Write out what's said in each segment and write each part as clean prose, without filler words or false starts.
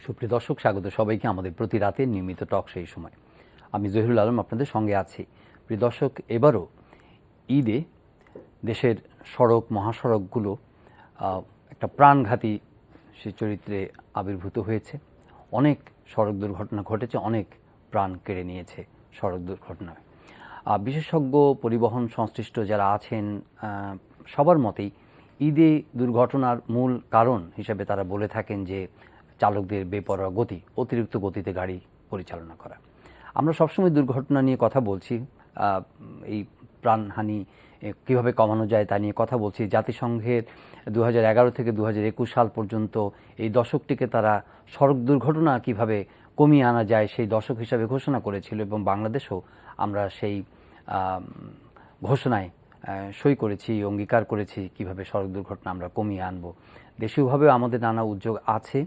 সুপ্রিয় দর্শক, স্বাগত সবাইকে আমাদের প্রতি রাতের নিয়মিত টক সেই সময়। আমি জহিরুল আলম আপনাদের সঙ্গে আছি। প্রিয় দর্শক, এবারও ঈদে দেশের সড়ক মহাসড়কগুলো একটা প্রাণঘাতী সে চরিত্রে আবির্ভূত হয়েছে। অনেক সড়ক দুর্ঘটনা ঘটেছে, অনেক প্রাণ কেড়ে নিয়েছে সড়ক দুর্ঘটনায়। বিশেষজ্ঞ পরিবহন সংশ্লিষ্ট যারা আছেন সবার মতেই ঈদে দুর্ঘটনার মূল কারণ হিসেবে তারা বলে থাকেন যে চালকদের বেপরোয়া গতি, অতিরিক্ত গতিতে গাড়ি পরিচালনা করা। আমরা সবসময় দুর্ঘটনা নিয়ে কথা বলছি, এই প্রাণহানি কীভাবে কমানো যায় তা নিয়ে কথা বলছি। জাতিসংঘের 2011 থেকে 2021 সাল পর্যন্ত এই দশকটিকে তারা সড়ক দুর্ঘটনা কিভাবে কমিয়ে আনা যায় সেই দশক হিসাবে ঘোষণা করেছিল, এবং বাংলাদেশও আমরা সেই ঘোষণায় সই করেছি, অঙ্গীকার করেছি কিভাবে সড়ক দুর্ঘটনা আমরা কমিয়ে আনব। দেশীয়ভাবেও আমাদের নানা উদ্যোগ আছে,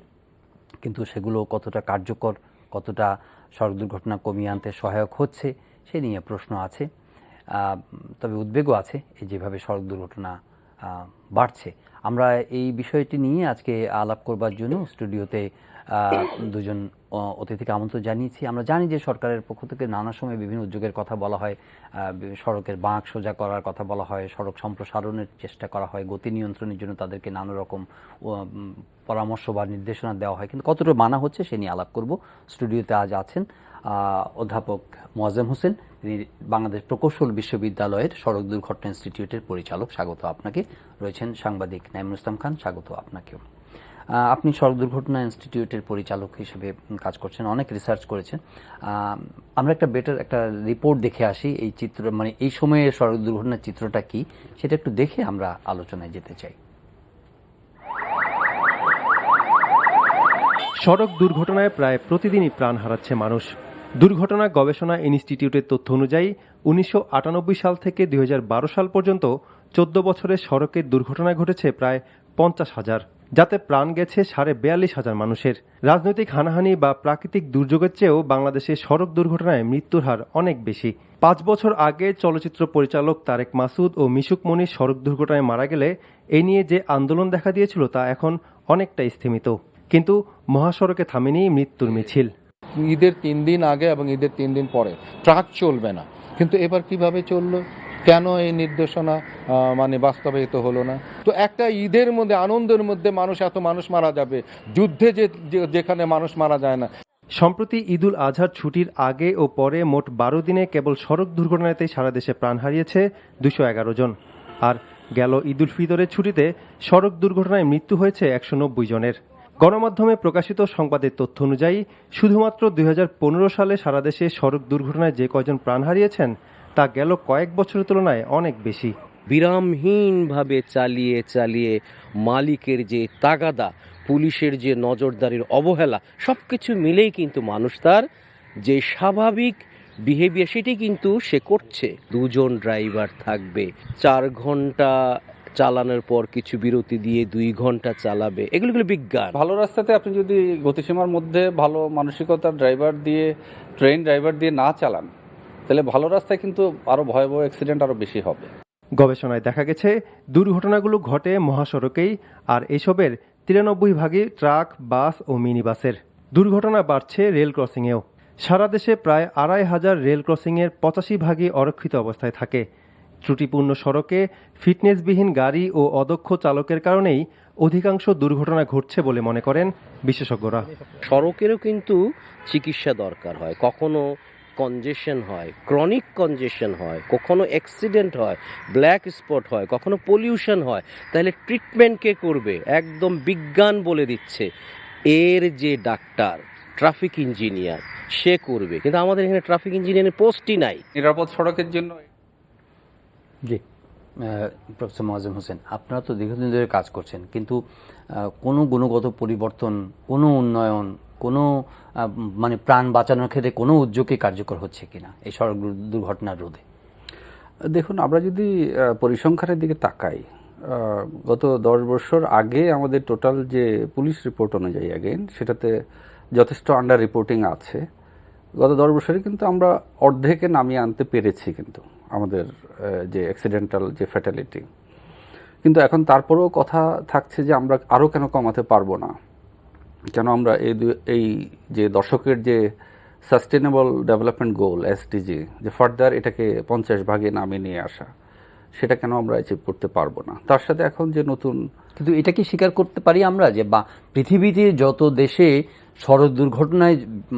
কিন্তু সেগুলো কতটা কার্যকর, কতটা সড়ক দুর্ঘটনা কমিয়ে আনতে সহায়ক হচ্ছে সে নিয়ে প্রশ্ন আছে। তবে উদ্বেগও আছে এই যেভাবে সড়ক দুর্ঘটনা বাড়ছে। আমরা এই বিষয়টি নিয়ে আজকে আলাপ করবার জন্য স্টুডিওতে দুজন অতিথিকে আমন্ত্রণ জানিয়েছি। আমরা জানি যে সরকারের পক্ষ থেকে নানা সময় বিভিন্ন উদ্যোগের কথা বলা হয়, সড়কের বাঁক সোজা করার কথা বলা হয়, সড়ক সম্প্রসারণের চেষ্টা করা হয়, গতি নিয়ন্ত্রণের জন্য তাদেরকে নানা রকম পরামর্শ বা নির্দেশনা দেওয়া হয়, কিন্তু কতটা মানা হচ্ছে সে নিয়ে আলাপ করব। স্টুডিওতে আজ আছেন অধ্যাপক মোয়াজ্জেম হোসেন, তিনি বাংলাদেশ প্রকৌশল বিশ্ববিদ্যালয়ের সড়ক দুর্ঘটনা ইনস্টিটিউটের পরিচালক। স্বাগত আপনাকে। রয়েছেন সাংবাদিক নাইমুল ইসলাম খান, স্বাগত আপনাকেও। আপনি সড়ক দুর্ঘটনা ইনস্টিটিউটের পরিচালক হিসেবে কাজ করছেন, অনেক রিসার্চ করেছেন। আমরা একটা রিপোর্ট দেখে আসি, এই চিত্র মানে এই সময়ে সড়ক দুর্ঘটনার চিত্রটা কি সেটা একটু দেখে আমরা আলোচনায় যেতে চাই। সড়ক দুর্ঘটনায় প্রায় প্রতিদিনই প্রাণ হারাচ্ছে মানুষ। দুর্ঘটনা গবেষণা ইনস্টিটিউটের তথ্য অনুযায়ী 1998 সাল থেকে 2012 সাল পর্যন্ত 14 বছরে সড়কের দুর্ঘটনা ঘটেছে প্রায় 50,000, যাতে প্রাণ গেছে 42,500 মানুষের। রাজনৈতিক হানাহানি বা প্রাকৃতিক দুর্যোগের চেয়েও বাংলাদেশে সড়ক দুর্ঘটনায় মৃত্যুর হার অনেক বেশি। 5 বছর আগে চলচ্চিত্র পরিচালক তারেক মাসুদ ও মিশুক মনির সড়ক দুর্ঘটনায় মারা গেলে এই নিয়ে যে আন্দোলন দেখা দিয়েছিল তা এখন অনেকটা স্থিমিত, কিন্তু মহাসড়কে থামেনি মৃত্যুর মিছিল। ঈদের 3 দিন আগে এবং ঈদের 3 দিন পরে ট্রাক চলবে না, কিন্তু এবার কিভাবে চললো, কেন এই নির্দেশনা বাস্তবায়িত হলো না? তো একটা ঈদের মধ্যে, আনন্দের মধ্যে এত মানুষ মারা যাবে, যুদ্ধে যেখানে মানুষ মারা যায় না। সম্প্রতি ঈদুল আজহার ছুটির আগে ও পরে মোট 12 দিনে কেবল সড়ক দুর্ঘটনাতেই সারা দেশে প্রাণ হারিয়েছে 211 জন, আর গেল ঈদুল ফিতরের ছুটিতে সড়ক দুর্ঘটনায় মৃত্যু হয়েছে 190 জনের। গণমাধ্যমে প্রকাশিত সংবাদের তথ্য অনুযায়ী শুধুমাত্র 2015 সালে সারা দেশে সড়ক দুর্ঘটনায় যে কয়জন প্রাণ হারিয়েছেন তা গেল কয়েক বছরের তুলনায় অনেক বেশি। বিরামহীনভাবে চালিয়ে মালিকের যে তাগাদা, পুলিশের যে নজরদারির অবহেলা, সবকিছু মিলেই কিন্তু মানুষ তার যে স্বাভাবিক বিহেভিয়ার সেটি কিন্তু সে করছে। 2 জন ড্রাইভার থাকবে, 4 ঘন্টা চালানোর পর কিছু বিরতি দিয়ে 2 ঘন্টা চালাবে, এগুলো বিজ্ঞান। ভালো রাস্তাতে আপনি যদি গতিসীমার মধ্যে ভালো মানসিকতার ট্রেন ড্রাইভার দিয়ে না চালান, তাহলে ভালো রাস্তায় কিন্তু আরো ভয়াবহ অ্যাক্সিডেন্ট আরো বেশি হবে। গবেষণায় দেখা গেছে দুর্ঘটনাগুলো ঘটে মহাসড়কেই, আর এসবের 93 ভাগই ট্রাক, বাস ও মিনি বাসের। দুর্ঘটনা বাড়ছে রেল ক্রসিংয়েও। সারা দেশে প্রায় 2,500 রেল ক্রসিংয়ের 85 ভাগই অরক্ষিত অবস্থায় থাকে। ত্রুটিপূর্ণ সড়কে ফিটনেসবিহীন গাড়ি ও অদক্ষ চালকের কারণেই অধিকাংশ দুর্ঘটনা ঘটছে বলে মনে করেন বিশেষজ্ঞরা। সড়কেরও কিন্তু চিকিৎসা দরকার হয়, কখনো কনজেশন হয়, ক্রনিক কনজেশন হয়, কখনো অ্যাক্সিডেন্ট হয়, ব্ল্যাক স্পট হয়, কখনো পলিউশন হয়। তাহলে ট্রিটমেন্ট কে করবে? একদম বিজ্ঞান বলে দিচ্ছে এর যে ডাক্তার, ট্রাফিক ইঞ্জিনিয়ার, সে করবে। কিন্তু আমাদের এখানে ট্রাফিক ইঞ্জিনিয়ারের পোস্টই নাই। নিরাপদ সড়কের জন্য জি, প্রফেসর মোয়াজ্জেম হোসেন, আপনারা তো দীর্ঘদিন ধরে কাজ করছেন, কিন্তু কোনো গুণগত পরিবর্তন, কোনো উন্নয়ন, কোনো প্রাণ বাঁচানোর ক্ষেত্রে কোনো উদ্যোগই কার্যকর হচ্ছে কিনা এই সড়ক দুর্ঘটনার রোধে? দেখুন, আমরা যদি পরিসংখ্যানের দিকে তাকাই, গত 10 বছর আগে আমাদের টোটাল যে পুলিশ রিপোর্ট অনুযায়ী সেটাতে যথেষ্ট আন্ডার রিপোর্টিং আছে। গত 10 বছরে কিন্তু আমরা অর্ধেকে নামিয়ে আনতে পেরেছি কিন্তু আমাদের যে অ্যাক্সিডেন্টাল যে ফ্যাটালিটি। কিন্তু এখন তারপরেও কথা থাকছে যে আমরা আরও কেন কমাতে পারবো না। কেন আমরা এই যে দশকের যে সাস্টেনেবল ডেভেলপমেন্ট গোল এসডিজি, যে ফার্দার এটাকে 50 ভাগে নামিয়ে নিয়ে আসা, সেটা কেন আমরা অ্যাচিভ করতে পারবো না? তার সাথে এখন যে নতুন, কিন্তু এটা কি স্বীকার করতে পারি আমরা যে বা পৃথিবীতে যত দেশে সড়ক দুর্ঘটনায়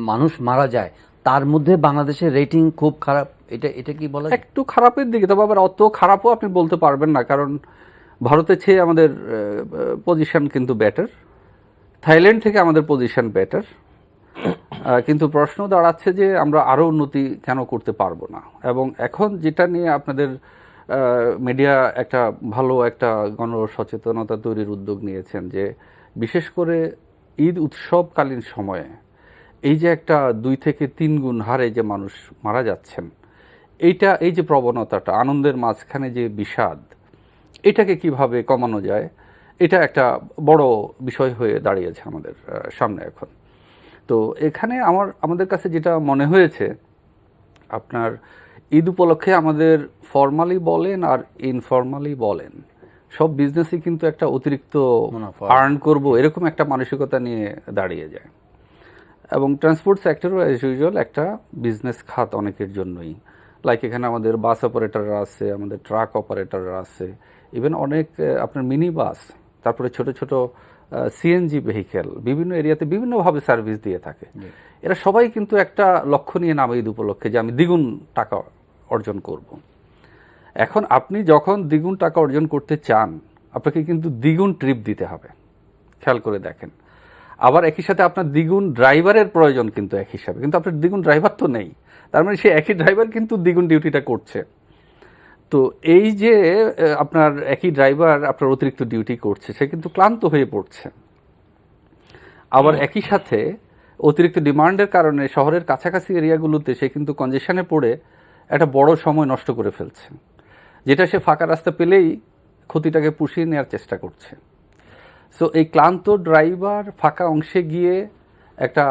মানুষ মারা যায় তার মধ্যে বাংলাদেশের রেটিং খুব খারাপ, এটা কি বলা যায়? একটু খারাপের দিকে, তবে আবার অত খারাপও আপনি বলতে পারবেন না, কারণ ভারতের চেয়ে আমাদের পজিশন কিন্তু বেটার, থাইল্যান্ড থেকে আমাদের পজিশন বেটার, কিন্তু প্রশ্ন দাঁড়াচ্ছে যে আমরা আরও উন্নতি কেন করতে পারবো না। এবং এখন যেটা নিয়ে আপনাদের মিডিয়া একটা ভালো একটা গণসচেতনতা তৈরির উদ্যোগ নিয়েছেন, যে বিশেষ করে ঈদ উৎসবকালীন সময়ে এই যে একটা 2 থেকে 3 গুণ হারে যে মানুষ মারা যাচ্ছেন, এই যে প্রবণতাটা, আনন্দের মাঝখানে যে বিষাদ, এটাকে কিভাবে কমানো যায়, এটা একটা বড় বিষয় হয়ে দাঁড়িয়েছে আমাদের সামনে এখন। তো এখানে আমাদের কাছে যেটা মনে হয়েছে, আপনার ঈদ উপলক্ষে আমাদের ফর্মালি বলেন আর ইনফর্মালি বলেন, সব বিজনেসই কিন্তু একটা অতিরিক্ত আর্ন করব এরকম একটা মানসিকতা নিয়ে দাঁড়িয়ে যায়। এবং ট্রান্সপোর্ট সেক্টরও অ্যাজ ইউজুয়াল একটা বিজনেস খাত অনেকের জন্যই। লাইক এখানে আমাদের বাস অপারেটররা আছে, আমাদের ট্রাক অপারেটররা আছে, ইভেন অনেক আপনার মিনি বাস, তারপরে ছোট ছোট সিএনজি ভেহিকেল বিভিন্ন এরিয়াতে বিভিন্নভাবে সার্ভিস দিয়ে থাকে। এরা সবাই কিন্তু একটা লক্ষ্য নিয়ে নামে ঈদ উপলক্ষে, যে আমি দ্বিগুণ টাকা অর্জন করব। এখন আপনি যখন দ্বিগুণ টাকা অর্জন করতে চান, আপনাকে কিন্তু দ্বিগুণ ট্রিপ দিতে হবে, খেয়াল করে দেখেন। আবার একই সাথে আপনার দ্বিগুণ ড্রাইভারের প্রয়োজন কিন্তু এক হিসাবে, কিন্তু আপনার দ্বিগুণ ড্রাইভার তো নেই, তার মানে সেই একই ড্রাইভার কিন্তু দ্বিগুণ ডিউটিটা করছে। তো এই যে আপনার একই ড্রাইভার আপনার অতিরিক্ত ডিউটি করছে, সে কিন্তু ক্লান্ত হয়ে পড়ছে। আবার একই সাথে অতিরিক্ত ডিমান্ডের কারণে শহরের কাছাকাছি এরিয়াগুলোতে সে কিন্তু কনজেশনে পড়ে একটা বড় সময় নষ্ট করে ফেলছে, যেটা সে ফাঁকা রাস্তা পেলেই ক্ষতিটাকে পুষিয়ে নেওয়ার চেষ্টা করছে। সো এই ক্লান্ত ড্রাইভার ফাঁকা অংশে গিয়ে একটা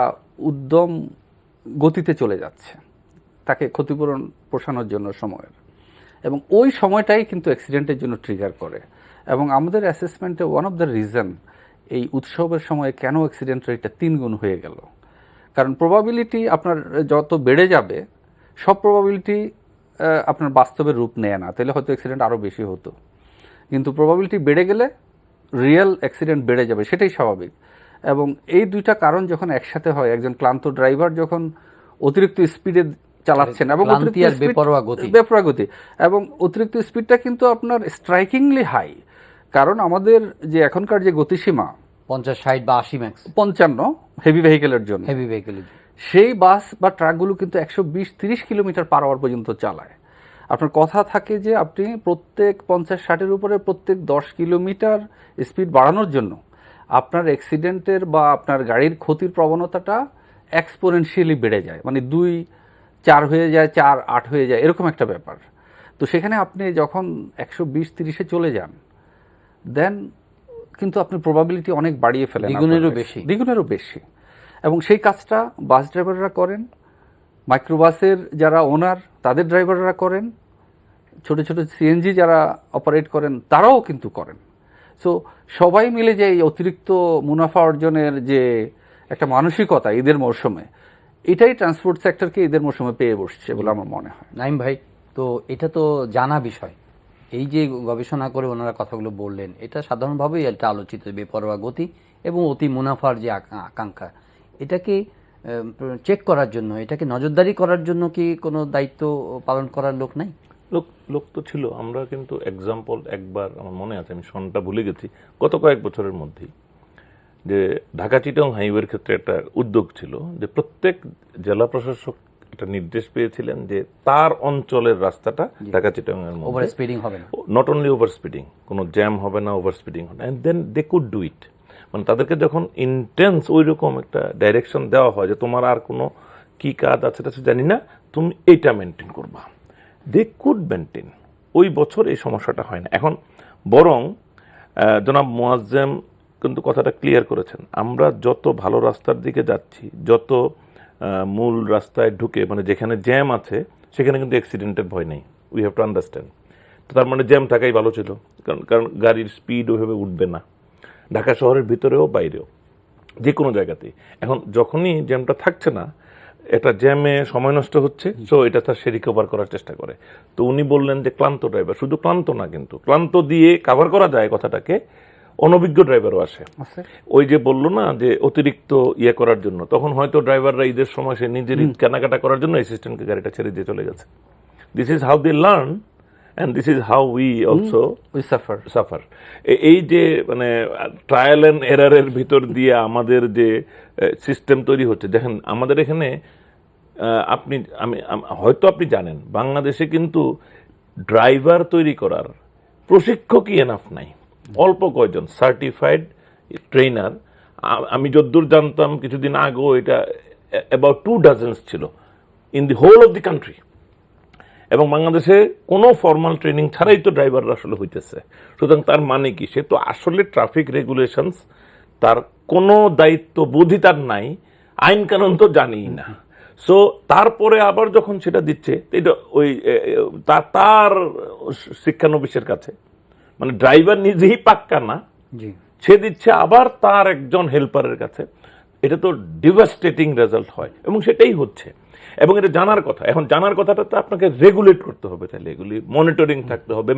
উদ্যম গতিতে চলে যাচ্ছে তাকে ক্ষতিপূরণ পোষানোর জন্য সময়ের, এবং ওই সময়টাই কিন্তু অ্যাক্সিডেন্টের জন্য ট্রিগার করে। এবং আমাদের অ্যাসেসমেন্টে ওয়ান অফ দ্য রিজন এই উৎসবের সময় কেন অ্যাক্সিডেন্ট রেটটা 3 গুণ হয়ে গেল, কারণ প্রবাবিলিটি আপনার যত বেড়ে যাবে, সব প্রবাবিলিটি আপনার বাস্তবের রূপ নেয় না, তাহলে হয়তো অ্যাক্সিডেন্ট আরও বেশি হতো। কিন্তু প্রবাবিলিটি বেড়ে গেলে রিয়েল অ্যাক্সিডেন্ট বেড়ে যাবে, সেটাই স্বাভাবিক। এবং এই দুইটা কারণ যখন একসাথে হয়, একজন ক্লান্ত ড্রাইভার যখন অতিরিক্ত স্পিডে চালাচ্ছেন এবং বেপরোয়া গতি, এবং অতিরিক্ত স্পিডটা কিন্তু আপনার স্ট্রাইকিংলি হাই, কারণ আমাদের যে এখনকার যে গতিসীমা 50, 60 বা 80 ম্যাক্স, 55 হেভি ভেহিকেলের জন্য, সেই বাস বা ট্রাকগুলো কিন্তু 120-30 কিলোমিটার পার আওয়ার পর্যন্ত চালায়। আপনার কথা থাকে যে আপনি প্রত্যেক 50-60-এর উপরে প্রত্যেক 10 কিলোমিটার স্পিড বাড়ানোর জন্য আপনার অ্যাক্সিডেন্টের বা আপনার গাড়ির ক্ষতির প্রবণতাটা এক্সপোনেনশিয়ালি বেড়ে যায়, মানে 2-4 হয়ে যায়, 4-8 হয়ে যায়, এরকম একটা ব্যাপার। তো সেখানে আপনি যখন 120-30-এ চলে যান, দেন কিন্তু আপনি প্রবাবিলিটি অনেক বাড়িয়ে ফেলেন, দ্বিগুণেরও বেশি। এবং সেই কাজটা বাস ড্রাইভাররা করেন, মাইক্রোবাসের যারা ওনার তাদের ড্রাইভাররা করেন, ছোট ছোট সিএনজি যারা অপারেট করেন তারাও কিন্তু করেন। সো সবাই মিলে যে এই অতিরিক্ত মুনাফা অর্জনের যে একটা মানসিকতা ঈদের মৌসুমে, এটাই ট্রান্সপোর্ট সেক্টরকে ঈদের মৌসুমে পেয়ে বসছে বলে আমার মনে হয়। নাইম ভাই, তো এটা তো জানা বিষয়, এই যে গবেষণা করে ওনারা কথাগুলো বললেন, এটা সাধারণভাবেই এটা আলোচিত বেপরোয়া গতি এবং অতি মুনাফার যে আকাঙ্ক্ষা, এটাকে চেক করার জন্য, এটাকে নজরদারি করার জন্য কি কোনো দায়িত্ব পালন করার লোক নাই? লোক তো ছিল। আমরা কিন্তু এক্সাম্পল একবার আমার মনে আছে, আমি সনটা ভুলে গেছি, গত কয়েক বছরের মধ্যেই যে ঢাকা চিটাগং হাইওয়ের ক্ষেত্রে একটা উদ্যোগ ছিল যে প্রত্যেক জেলা প্রশাসক একটা নির্দেশ পেয়েছিলেন যে তার অঞ্চলের রাস্তাটা ঢাকা চিটাগং এর মধ্যে ওভার স্পিডিং হবে না, নট অনলি ওভার স্পিডিং, কোনো জ্যাম হবে না, ওভার স্পিডিং হবে না, and then they could do it. মানে তাদেরকে যখন ইন্টেন্স ওই রকম একটা ডাইরেকশন দেওয়া হয় যে তোমার আর কোনো কি কাজ আছে তা জানি না, তুমি এইটা মেনটেন করবা, দে কুড মেনটেন। ওই বছর এই সমস্যাটা হয় না। এখন বরং জনাব মোয়াজ্জেম কিন্তু কথাটা ক্লিয়ার করেছেন, আমরা যত ভালো রাস্তার দিকে যাচ্ছি, যত মূল রাস্তায় ঢুকে মানে যেখানে জ্যাম আছে সেখানে কিন্তু অ্যাক্সিডেন্টের ভয় নেই। We have to understand. তো তার মানে জ্যাম থাকাই ভালো ছিল, কারণ গাড়ির স্পিড ওইভাবে উঠবে না, ঢাকা শহরের ভিতরেও বাইরেও। যে কোনো জায়গাতেই। এখন যখনই জ্যামটা থাকছে না, একটা জ্যামে সময় নষ্ট হচ্ছে, সো এটা তার সে রিকভার করার চেষ্টা করে। তো উনি বললেন যে ক্লান্ত ড্রাইভার, শুধু ক্লান্ত না, কিন্তু ক্লান্ত দিয়ে কাভার করা যায় কথাটাকে, অনভিজ্ঞ ড্রাইভারও আসে। ওই যে বললো না যে অতিরিক্ত ইয়ে করার জন্য, তখন হয়তো ড্রাইভাররা ঈদের সময় সে নিজের ঈদ কেনাকাটা করার জন্য অ্যাসিস্ট্যান্টকে গাড়িটা ছেড়ে দিয়ে চলে গেছে। This is how they learn and this is how we also we suffer. এই যে মানে ট্রায়াল অ্যান্ড এরারের ভিতর দিয়ে আমাদের যে সিস্টেম তৈরি হচ্ছে, দেখেন আমাদের এখানে আপনি হয়তো আপনি জানেন, বাংলাদেশে কিন্তু ড্রাইভার তৈরি করার প্রশিক্ষকই এনাফ নাই, অল্প কয়জন সার্টিফাইড ট্রেনার। আমি যদ্দূর জানতাম কিছুদিন আগেও এটা অ্যাবাউট 2 ডজনস ছিল in the whole of the country. এবং বাংলাদেশে কোনো ফর্মাল ট্রেনিং ছাড়াই তো ড্রাইভাররা আসলে হইতেছে। সুতরাং তার মানে কি, সে তো আসলে ট্রাফিক রেগুলেশনস তার কোনো দায়িত্ব বোধই তার নাই, আইন কানুন তো জানিই না। সো তারপরে আবার যখন সেটা দিচ্ছে, এটা ওই তার শিক্ষানবিশের কাছে, মানে ড্রাইভার নিজেই পাক্কা না, সে দিচ্ছে আবার তার একজন হেল্পারের কাছে। এটা তো ডিভাস্টেটিং রেজাল্ট হয়, এবং সেটাই হচ্ছে। এবং এটা জানার কথা। এখন জানার কথাটা তো আপনাকে রেগুলেট করতে হবে, তাহলে এগুলি মনিটরিং থাকতে হবে।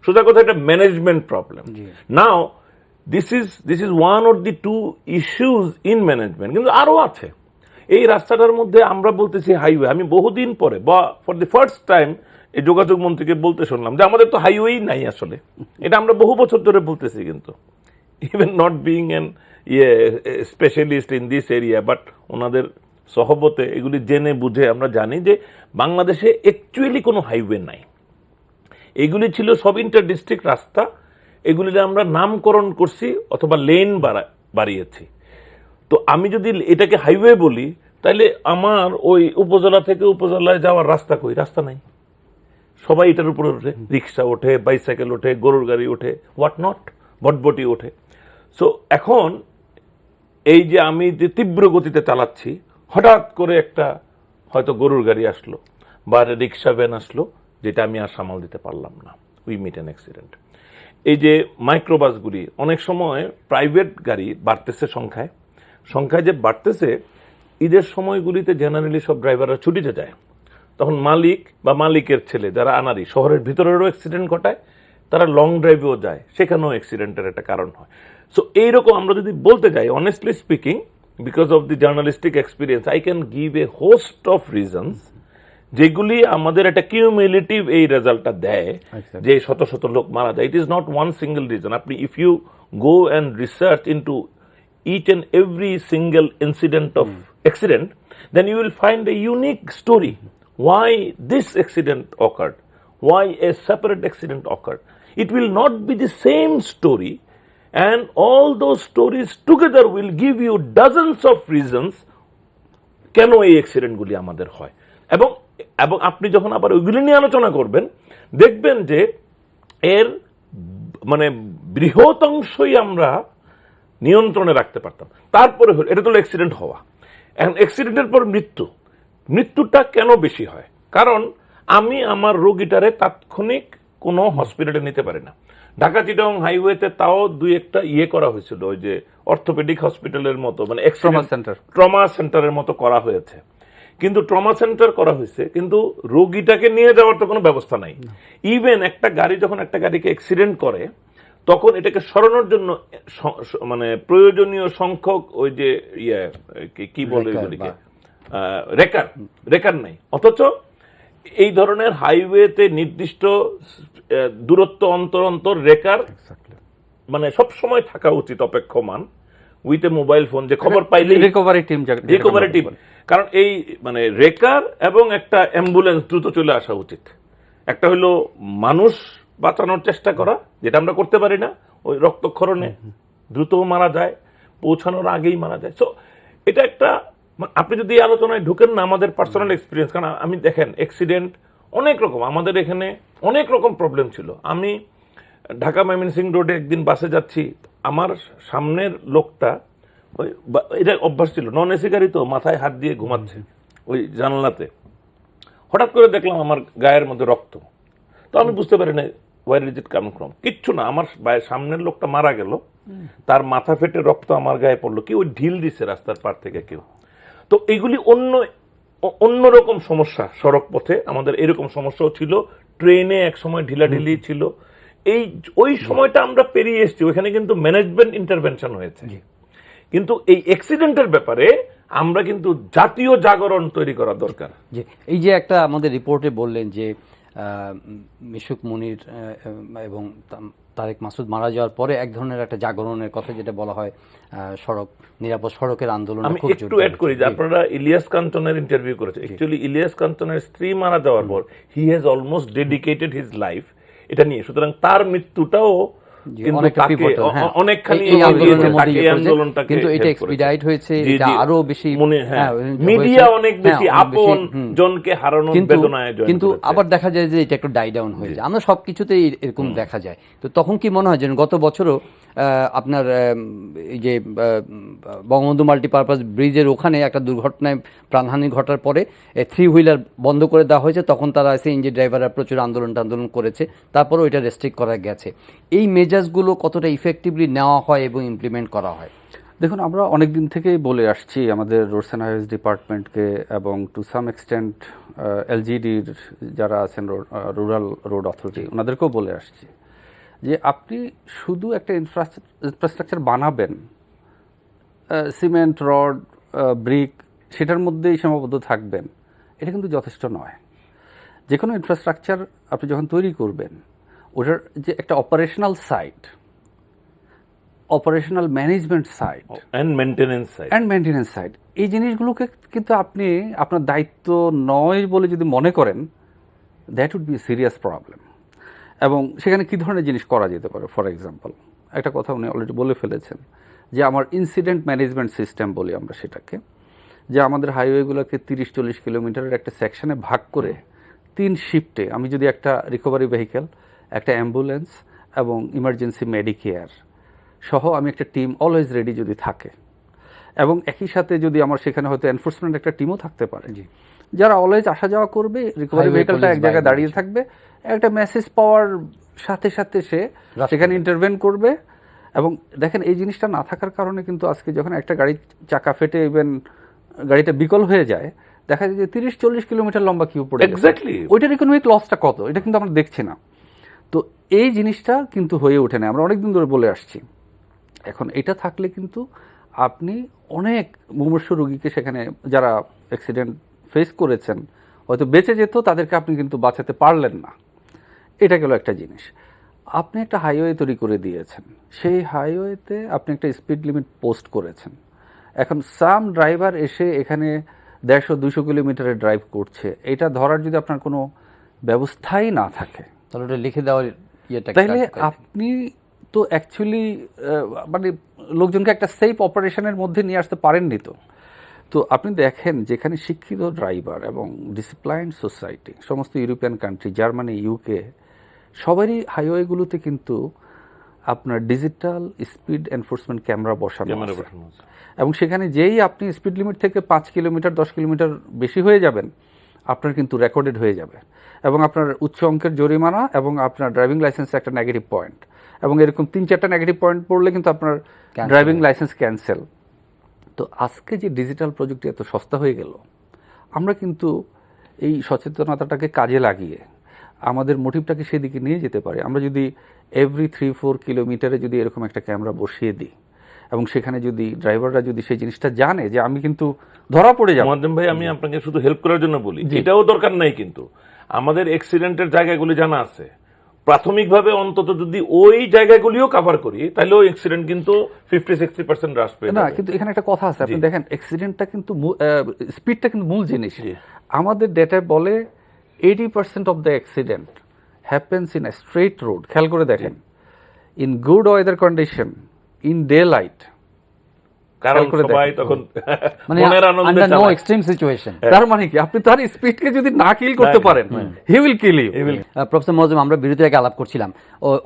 সোজা কথা, এটা management problem. Now this is one of the 2 issues in management. কিন্তু আরো আছে। এই রাস্তাটার মধ্যে আমরা বলতেছি হাইওয়ে, আমি বহুদিন পরে বা ফর দি ফার্স্ট টাইম এই যোগাযোগ মন্ত্রীকে বলতে শুনলাম যে আমাদের তো হাইওয়েই নাই আসলে। এটা আমরা বহু বছর ধরে বলতেছি, কিন্তু even not being N specialist in this area, but ওনাদের সহবতে এগুলি জেনে বুঝে আমরা জানি যে বাংলাদেশে অ্যাকচুয়ালি কোনো হাইওয়ে নাই। এগুলি ছিল সব ইন্টার ডিস্ট্রিক্ট রাস্তা, এগুলিতে আমরা নামকরণ করছি অথবা লেন বাড়িয়েছি। তো আমি যদি এটাকে হাইওয়ে বলি, তাহলে আমার ওই উপজেলা থেকে উপজেলায় যাওয়ার রাস্তা কই? রাস্তা নাই। সবাই এটার উপরে ওঠে, রিক্সা ওঠে, বাইসাইকেল ওঠে, গরুর গাড়ি ওঠে, হোয়াট নট, বটবটি ওঠে। সো এখন এই যে আমি যে তীব্র গতিতে চালাচ্ছি, হঠাৎ করে একটা হয়তো গরুর গাড়ি আসলো বা রিক্সা ভ্যান আসলো, যেটা আমি আর সামাল দিতে পারলাম না, উই মিট অ্যান অ্যাক্সিডেন্ট। এই যে মাইক্রোবাসগুলি, অনেক সময় প্রাইভেট গাড়ি বাড়তেছে সংখ্যায় যে বাড়তেছে, ঈদের সময়গুলিতে জেনারেলি সব ড্রাইভাররা ছুটিতে যায়। তখন মালিক বা মালিকের ছেলে যারা আনারি, শহরের ভিতরেরও অ্যাক্সিডেন্ট ঘটায়, তারা লং ড্রাইভেও যায়, সেখানেও অ্যাক্সিডেন্টের একটা কারণ হয়। সো এইরকম আমরা যদি বলতে যাই, honestly speaking, because of the journalistic experience, I can give a host of reasons যেগুলি আমাদের একটা কিউমুলেটিভ এই রেজাল্টটা দেয় যে শত শত লোক মারা যায়। It is not one single reason. আপনি if you go and research into each and every single incident of accident, then you will find a unique story why this accident occurred, why a separate accident occurred. It will not be the same story, and all those stories together will give you dozens of reasons কেন এই অ্যাক্সিডেন্টগুলি আমাদের হয়। এবং এবং আপনি যখন আবার ওইগুলি নিয়ে আলোচনা করবেন, দেখবেন যে এর মানে বৃহৎ অংশই আমরা নিয়ন্ত্রণে রাখতে পারতাম। তারপরে এটা তো অ্যাক্সিডেন্ট হওয়া। এখন অ্যাক্সিডেন্টের পর মৃত্যুটা কেন বেশি হয়? কারণ আমি আমার রোগীটারে তাৎক্ষণিক কোনো হসপিটালে নিতে পারি না। ঢাকা চিটাগং হাইওয়েতে তাও 2-1টা করা হয়েছিল, ওই যে অর্থোপেডিক হসপিটালের মতো, মানে ট্রমা সেন্টারের মতো করা হয়েছে। কিন্তু ট্রমা সেন্টার করা হয়েছে, কিন্তু রোগীটাকে নিয়ে যাওয়ার তো কোনো ব্যবস্থা নাই। ইভেন একটা গাড়ি যখন একটা গাড়িকে অ্যাক্সিডেন্ট করে, তখন এটাকে সরানোর জন্য মানে প্রয়োজনীয় সংখ্যক ওই যে কি বলে এগুলিকে, রেকার নাই। অথচ এই ধরনের হাইওয়েতে নির্দিষ্ট দূরত্ব অন্তর রেকার মানে সব সময় থাকা উচিত, অপেক্ষমান, উইথ এ মোবাইল ফোন, যে খবর পাইলে রিকভারি টিম। কারণ এই মানে রেকার এবং একটা অ্যাম্বুলেন্স দ্রুত চলে আসা উচিত। একটা হলো মানুষ বাঁচানোর চেষ্টা করা, যেটা আমরা করতে পারি না, ওই রক্তক্ষরণে দ্রুত মারা যায়, পৌঁছানোর আগেই মারা যায়। সো এটা একটা, আপনি যদি এই আলোচনায় ঢুকেন না, আমাদের পার্সোনাল এক্সপিরিয়েন্স, কারণ আমি দেখেন অ্যাক্সিডেন্ট অনেক রকম, আমাদের এখানে অনেক রকম প্রবলেম ছিল। আমি ঢাকা ময়মনসিংহ রোডে একদিন বাসে যাচ্ছি, আমার সামনের লোকটা, ওই এটা অভ্যাস ছিল, নন এসি গাড়ি তো, মাথায় হাত দিয়ে ঘুমাচ্ছে ওই জানলাতে। হঠাৎ করে দেখলাম আমার গায়ের মধ্যে রক্ত। তো আমি বুঝতে পারি না where is it coming from, কিচ্ছু না, আমার সামনের লোকটা মারা গেল, তার মাথা ফেটে রক্ত আমার গায়ে পড়লো, কেউ ঢিল দিছে রাস্তার পার থেকে কেউ। তো এগুলি অন্যরকম সমস্যা। সড়ক পথে আমাদের এরকম সমস্যাও ছিল, ট্রেনে এক সময় ঢিলাঢিলি ছিল। ওই সময়টা আমরা পেরিয়ে এসেছি, ওইখানে কিন্তু ম্যানেজমেন্ট ইন্টারভেনশন হয়েছে। কিন্তু এই অ্যাক্সিডেন্টের ব্যাপারে আমরা কিন্তু জাতীয় জাগরণ তৈরি করা দরকার। যে এই যে একটা আমাদের রিপোর্টে বললেন যে মিশুক মুনির এবং তারেক মাসুদ মারা যাওয়ার পরে এক ধরনের একটা জাগরণের কথা যেটা বলা হয় নিরাপদ সড়কের আন্দোলন। আমি একটু অ্যাড করি যে আপনারা ইলিয়াস কাঞ্চনের ইন্টারভিউ করেছেন। অ্যাকচুয়ালি ইলিয়াস কাঞ্চনের স্ত্রী মারা যাওয়ার পর he has almost dedicated his life এটা নিয়ে। সুতরাং তার মৃত্যুটাও মিডিয়া অনেক বেশি আপন জনকে হারানোর বেদনায় জয়েন করেছে। কিন্তু আবার দেখা যায় যে এটা একটু ডাই ডাউন হয়ে যায়, আমরা সবকিছুতেই এরকম দেখা যায়। তো তখন কি মনে হয় যে গত বছরও আপনার এই যে বঙ্গবন্ধু মাল্টিপারপাস ব্রিজের ওখানে একটা দুর্ঘটনায় প্রাণহানি ঘটার পরে 3 হুইলার বন্ধ করে দেওয়া হয়েছে, তখন তারা সিএনজি ড্রাইভাররা প্রচুর আন্দোলন করেছে, তারপরেও এটা রেস্ট্রিক্ট করা গেছে। এই মেজাজগুলো কতটা ইফেক্টিভলি নেওয়া হয় এবং ইমপ্লিমেন্ট করা হয়? দেখুন, আমরা অনেক দিন থেকেই বলে আসছি আমাদের রোডস অ্যান্ড হাইওয়েজ ডিপার্টমেন্টকে এবং টু সাম এক্সটেন্ট এলজিডির যারা আছেন রুরাল রোড অথরিটি, ওনাদেরকেও বলে আসছি যে আপনি শুধু একটা ইনফ্রাস্ট্রাকচার বানাবেন, সিমেন্ট, রড, ব্রিক, সেটার মধ্যেই সীমাবদ্ধ থাকবেন, এটা কিন্তু যথেষ্ট নয়। যে কোনো ইনফ্রাস্ট্রাকচার আপনি যখন তৈরি করবেন, ওটার যে একটা operational side, operational management side and maintenance side, এই জিনিসগুলোকে কিন্তু আপনি আপনার দায়িত্ব নয় বলে যদি মনে করেন, that would be serious problem. এবং সেখানে কী ধরনের জিনিস করা যেতে পারে? ফর এক্সাম্পল, একটা কথা উনি অলরেডি বলে ফেলেছেন যে আমার ইনসিডেন্ট ম্যানেজমেন্ট সিস্টেম বলি আমরা সেটাকে, যে আমাদের হাইওয়েগুলোকে 30-40 কিলোমিটারের একটা সেকশনে ভাগ করে 3 শিফটে আমি যদি একটা রিকভারি ভেহিকেল, একটা অ্যাম্বুলেন্স এবং ইমার্জেন্সি মেডিকেয়ার সহ আমি একটা টিম অলওয়েজ রেডি যদি থাকে, এবং একই সাথে যদি আমার সেখানে হয়তো এনফোর্সমেন্ট একটা টিমও থাকতে পারে যারা অলওয়েজ আসা যাওয়া করবে, রিকভারি ভেহিকেলটা এক জায়গায় দাঁড়িয়ে থাকবে, একটা মেসেজ পাওয়ার সাথে সাথে সে সেখানে ইন্টারভেন করবে। এবং দেখেন, এই জিনিসটা না থাকার কারণে কিন্তু আজকে যখন একটা গাড়ির চাকা ফেটে ইভেন গাড়িটা বিকল হয়ে যায়, দেখা যায় যে 30-40 কিলোমিটার লম্বা কিউ পড়ে এক্স্যাক্টলি, ওইটার ইকোনমিক লসটা কত, এটা কিন্তু আমরা দেখছি না। তো এই জিনিসটা কিন্তু হয়ে ওঠে না, আমরা অনেকদিন ধরে বলে আসছি। এখন এটা থাকলে কিন্তু আপনি অনেক মুমূর্ষু রোগীকে সেখানে যারা অ্যাক্সিডেন্ট ফেস করেছেন হয়তো বেঁচে যেত, তাদেরকে আপনি কিন্তু বাঁচাতে পারলেন না। এটা গেল একটা জিনিস। আপনি একটা হাইওয়ে তৈরি করে দিয়েছেন, সেই হাইওয়েতে আপনি একটা স্পিড লিমিট পোস্ট করেছেন। এখন সাম ড্রাইভার এসে এখানে 150-200 কিলোমিটারে ড্রাইভ করছে, এটা ধরার যদি আপনার কোনো ব্যবস্থাই না থাকে, তাহলে ওটা লিখে দেওয়ার তাহলে আপনি তো অ্যাকচুয়ালি মানে লোকজনকে একটা সেফ অপারেশনের মধ্যে নিয়ে আসতে পারেননি। তো আপনি দেখেন, যেখানে শিক্ষিত ড্রাইভার এবং ডিসিপ্লাইন্ড সোসাইটি, সমস্ত ইউরোপিয়ান কান্ট্রি, জার্মানি, ইউকে, সবারই হাইওয়েগুলোতে কিন্তু আপনার ডিজিটাল স্পিড এনফোর্সমেন্ট ক্যামেরা বসানো আছে। এবং সেখানে যেই আপনি স্পিড লিমিট থেকে 5 কিলোমিটার 10 কিলোমিটার বেশি হয়ে যাবেন, আপনার কিন্তু রেকর্ডেড হয়ে যাবে, এবং আপনার উচ্চ অঙ্কের জরিমানা এবং আপনার ড্রাইভিং লাইসেন্সে একটা নেগেটিভ পয়েন্ট, এবং এরকম 3-4টা নেগেটিভ পয়েন্ট পড়লে কিন্তু আপনার ড্রাইভিং লাইসেন্স ক্যান্সেল। তো আজকে যে ডিজিটাল প্রযুক্তি এত সস্তা হয়ে গেল, আমরা কিন্তু এই সচেতনতাটাকে কাজে লাগিয়ে আমাদের মোটিভটাকে সেদিকে নিয়ে যেতে পারি। আমরা যদি এভরি 3-4 কিলোমিটারে যদি এরকম একটা ক্যামেরা বসিয়ে দিই, এবং সেখানে যদি ড্রাইভাররা যদি সেই জিনিসটা জানে যে আমি কিন্তু ধরা পড়ে যাব। মুয়াজ্জেম ভাই, আমি আপনাকে শুধু হেল্প করার জন্য বলি, এটাও দরকার নাই, কিন্তু আমাদের অ্যাক্সিডেন্টের জায়গাগুলি জানা আছে। প্রাথমিকভাবে অন্তত যদি ওই জায়গাগুলিও কভার করি, তাহলে ওই অ্যাক্সিডেন্ট কিন্তু 50-60% হ্রাস পেয়ে যাবে। না, কিন্তু এখানে একটা কথা আছে, আপনি দেখেন অ্যাক্সিডেন্টটা কিন্তু স্পিডটা কিন্তু মূল জিনিস। আমাদের ডেটায় বলে 80% of the accident happens in a straight road. খেয়াল করে দেখেন, in good weather condition, in daylight, কারণ সবাই তখন মানে মনের আনন্দে নো চালায়। Extreme situation. তার মানে কি, আপনি তার স্পিডকে যদি না কিল করতে পারেন, he will kill you. Professor Muazzem, আমরা বিরতির আগে আলাপ করছিলাম,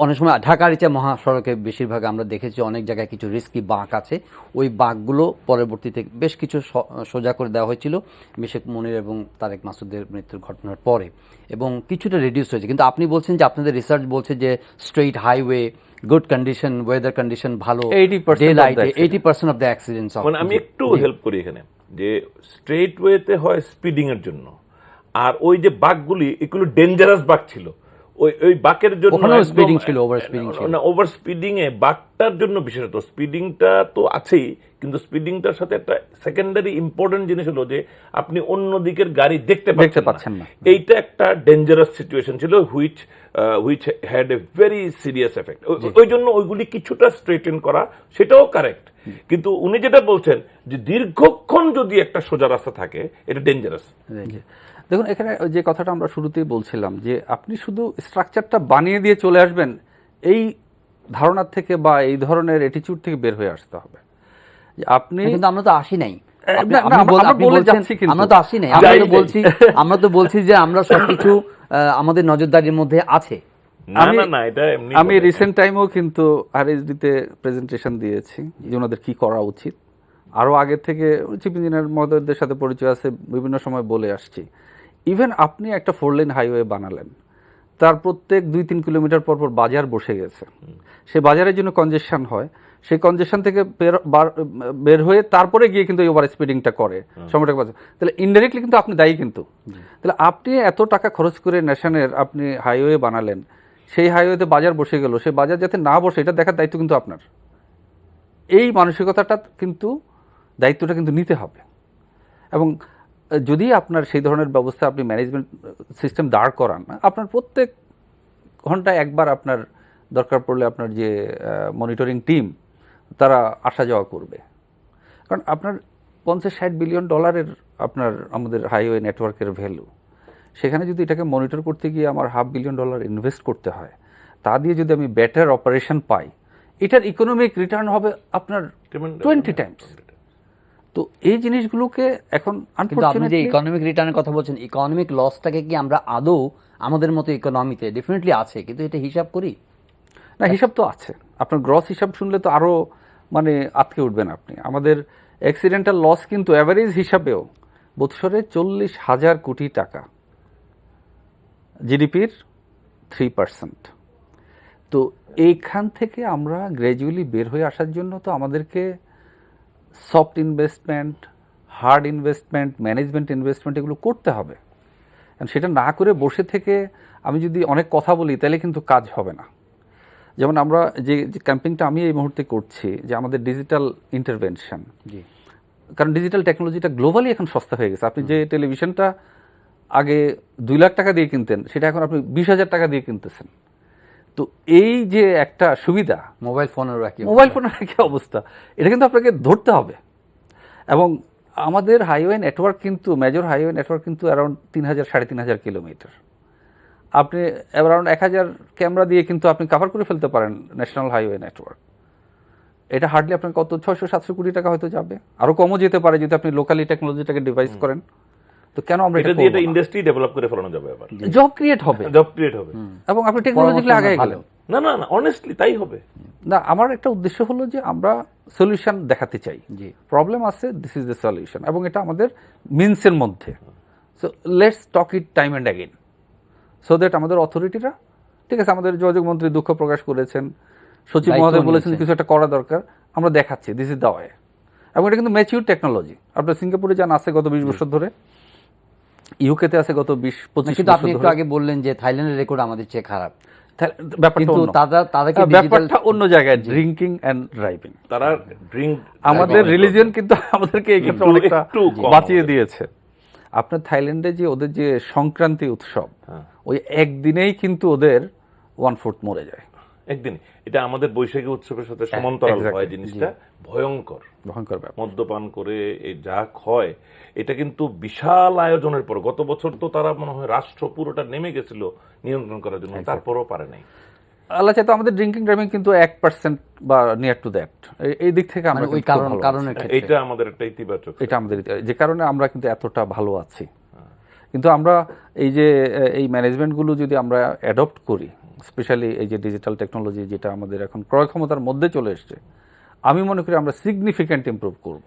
অনেক সময় ঢাকা-আরিচা মহাসড়কে বেশিরভাগ আমরা দেখেছি অনেক জায়গায় কিছু রিস্কি বাঁক আছে, ওই বাঁকগুলো পরবর্তীতে বেশ কিছু সোজা করে দেওয়া হয়েছিল মিশুক মুনির এবং তারেক মাসুদের মৃত্যুর ঘটনার পরে, এবং কিছুটা রিডিউস হয়েছে। কিন্তু আপনি বলছেন যে আপনাদের রিসার্চ বলছে যে straight highway good condition, weather condition ভালো, 80% ডে of the লাইটে accident. 80% of the accidents. মানে আমি একটু হেল্প করি এখানে, যে স্ট্রেট ওয়েতে হয় স্পিডিং এর জন্য, আর ওই যে বাঘগুলি এগুলো ডেঞ্জারাস বাঘ ছিল, ওই ওই বাঘের জন্য ওখানেও একদম- speeding ছিল, over speeding ছিল। না, ওভার স্পিডিং এ বাঘটার জন্য বিশেষত, স্পিডিংটা তো আছেই, কিন্তু স্পিডিংটার সাথে একটা সেকেন্ডারি ইম্পর্টেন্ট জিনিস হলো যে আপনি অন্য দিকের গাড়ি দেখতে পাচ্ছেন না। এইটা একটা ডেঞ্জারাস সিচুয়েশন ছিল, which had a very serious effect. ওই জন্য ওইগুলি কিছুটা স্ট্রেটেন করা, সেটাও কারেক্ট, কিন্তু উনি যেটা বলছেন যে দীর্ঘক্ষণ যদি একটা সোজা রাস্তা থাকে এটা ডেঞ্জারাস। জি। দেখুন, এখানে যে কথাটা আমরা শুরুতেই বলছিলাম যে আপনি শুধু স্ট্রাকচারটা বানিয়ে দিয়ে চলে আসবেন, এই ধারণার থেকে বা এই ধরনের অ্যাটিটিউড থেকে বের হয়ে আসতে হবে। যে আপনি কিন্তু আমরা তো আসি নাই। আপনি- না, আপনি আমরা বল- আপনি বলে বলছেন, যাচ্ছি কিন্তু। আমরা তো আসি নাই, আমরা তো বলছি যে আমরা সবকিছু আমাদের নজরদারির মধ্যে আছে। না না না, এটা এমনি আমি বলে। রিসেন্ট টাইমেও কিন্তু আরএসডিতে প্রেজেন্টেশন দিয়েছি যে ওনাদের কি করা উচিত। আরও আগে থেকে চিফ ইঞ্জিনিয়ার মহোদয়দের সাথে পরিচয় আছে, বিভিন্ন সময় বলে আসছি। ইভেন আপনি একটা 4 লেন হাইওয়ে বানালেন, তার প্রত্যেক 2-3 কিলোমিটার পর পর বাজার বসে গেছে, সে বাজারের জন্য কনজেশন হয়, সেই কনজেশন থেকে বের হয়ে তারপরে গিয়ে কিন্তু ওভার স্পিডিংটা করে সময়টা বাঁচে, তাহলে ইনডাইরেক্টলি কিন্তু আপনি দায়ী কিন্তু। তাহলে আপনি এত টাকা খরচ করে ন্যাশনের আপনি হাইওয়ে বানালেন, সেই হাইওয়েতে বাজার বসে গেল, সেই বাজার যাতে না বসে এটা দেখার দায়িত্ব কিন্তু আপনার। এই মানসিকতাটা কিন্তু, দায়িত্বটা কিন্তু নিতে হবে। এবং যদি আপনার সেই ধরনের ব্যবস্থা, আপনি ম্যানেজমেন্ট সিস্টেম দাঁড় করান, আপনার প্রত্যেক ঘন্টায় একবার আপনার দরকার পড়লে আপনার যে মনিটরিং টিম তারা আসা যাওয়া করবে। কারণ আপনার 50-60 বিলিয়ন ডলারের আপনার আমাদের হাইওয়ে নেটওয়ার্কের ভ্যালু, সেখানে যদি এটাকে মনিটর করতে গিয়ে আমার $500 বিলিয়ন ইনভেস্ট করতে হয়, তা দিয়ে যদি আমি বেটার অপারেশন পাই, এটার ইকোনমিক রিটার্ন হবে আপনার 20 টাইমস। তো এই জিনিসগুলোকে এখন কিন্তু আপনি যে আনফরচুনেটলি ইকোনমিক রিটার্নের কথা বলছেন, ইকোনমিক লসটাকে কি আমরা আদৌ আমাদের মতো ইকোনমিতে ডেফিনেটলি আছে, কিন্তু এটা হিসাব করি না, হিসাব তো আছে। আপনার গ্রস হিসাব শুনলে তো আরও মানে আটকে উঠবেন আপনি। আমাদের অ্যাক্সিডেন্টাল লস কিন্তু অ্যাভারেজ হিসাবেও বৎসরে 40,000 কোটি টাকা, জিডিপির 3%। তো এইখান থেকে আমরা গ্র্যাজুয়ালি বের হয়ে আসার জন্য তো আমাদেরকে soft investment, hard investment, management investment এগুলো করতে হবে। কারণ সেটা না করে বসে থেকে আমি যদি অনেক কথা বলি তাহলে কিন্তু কাজ হবে না। যেমন আমরা যে ক্যাম্পেইনটা আমি এই মুহূর্তে করছি, যে আমাদের ডিজিটাল ইন্টারভেনশন, জি, কারণ ডিজিটাল টেকনোলজিটা গ্লোবালি এখন সস্তা হয়ে গেছে। আপনি যে টেলিভিশনটা আগে 2 লাখ টাকা দিয়ে কিনতেন, সেটা এখন আপনি 20,000 টাকা দিয়ে কিনতেছেন। তো এই যে একটা সুবিধা, মোবাইল ফোনের রাখি, মোবাইল ফোনের কি অবস্থা, এটা কিন্তু আপনাকে ধরতে হবে। এবং আমাদের হাইওয়ে নেটওয়ার্ক কিন্তু, মেজর হাইওয়ে নেটওয়ার্ক কিন্তু অ্যারাউন্ড 3,000-3,500 কিলোমিটার। আপনি অ্যারাউন্ড 1,000 ক্যামেরা দিয়ে কিন্তু আপনি কভার করে ফেলতে পারেন ন্যাশনাল হাইওয়ে নেটওয়ার্ক। এটা হার্ডলি আপনার কত 600-700 কোটি টাকা হয়তো যাবে, আরও কমও যেতে পারে যদি আপনি লোকালি টেকনোলজিটাকে ডিভাইস করেন। তো কেন আমরা এটা এটা দিয়ে একটা ইন্ডাস্ট্রি ডেভেলপ করে ফেলানো যাবে, আবার জব ক্রিয়েট হবে জব ক্রিয়েট হবে। এবং আপনি টেকনোলজিক্যালি আগে গেলেন। না না না, অনেস্টলি তাই হবে। না, আমার একটা উদ্দেশ্য হলো যে আমরা সলিউশন দেখাতে চাই। জি। প্রবলেম আছে, দিস ইজ দ্য সলিউশন, এবং এটা আমাদের মিনসের মধ্যে। So let's talk it time and again, so that আমাদের অথরিটিরা, ঠিক আছে, আমাদের যোগাযোগ মন্ত্রী দুঃখ প্রকাশ করেছেন, সচিব দায়িত্ব মহোদয় বলেছেন নিয়েছেন। কিছু একটা করা দরকার, আমরা দেখাচ্ছি দিস ইজ দ্য ওয়ে। এবং এটা কিন্তু ম্যাচিউর টেকনোলজি। আপনার সিঙ্গাপুরে যান, আছে গত 20 বছর ধরে, ইউকেতে আছে গত 20-25 কিন্তু বছর আপনি একটু ধরে। আগে বললেন যে থাইল্যান্ডের রেকর্ড আমাদের চেয়ে খারাপ, ব্যাপারটা কিন্তু অন্য। তাদেরকে ডিজিটাল ব্যাপারটা অন্য জায়গায়, ড্রিঙ্কিং অ্যান্ড ড্রাইভিং। তারা ড্রিঙ্ক, আমাদের রিলিজিয়ন কিন্তু আমাদেরকে এই ক্ষেত্রে অনেকটা একটু কম বাঁচিয়ে আমাদের। দিয়েছে। আপনার থাইল্যান্ডে যে ওদের যে সংক্রান্তি উৎসব, ওই একদিনেই কিন্তু ওদের 1/4 মরে যায়। একদিন এটা আমাদের বৈশাখী উৎসবের সাথে সমান্তরাল exactly, হয়, জিনিসটা ভয়ঙ্কর। ভয়ঙ্কর ব্যাপার। মদ্যপান করে এই যা হয়, এটা কিন্তু বিশাল আয়োজনের পর, গত বছর তো তারা মনে হয় রাষ্ট্র পুরোটা নেমে গেছিল নিয়ন্ত্রণ করার জন্য, তারপরও পারে নাই। আল্লাহ চাইতো আমাদের ড্রিঙ্কিং ড্রাইভিং কিন্তু 1% বা নিয়ার টু দ্যাট, এই দিক থেকে আমরা মানে ওই কিন্তু খুব ভালো কারণের আছি। ক্ষেত্রে এটা আমাদের একটা ইতিবাচক। এটা আমাদের যে কারণে আমরা কিন্তু এতটা ভালো আছি। কিন্তু আমরা এই যে এই ম্যানেজমেন্টগুলো যদি আমরা অ্যাডপ্ট করি, স্পেশালি এই যে ডিজিটাল টেকনোলজি যেটা আমাদের এখন ক্রয় ক্ষমতার মধ্যে চলে এসছে, আমি মনে করি আমরা সিগনিফিক্যান্ট ইমপ্রুভ করব।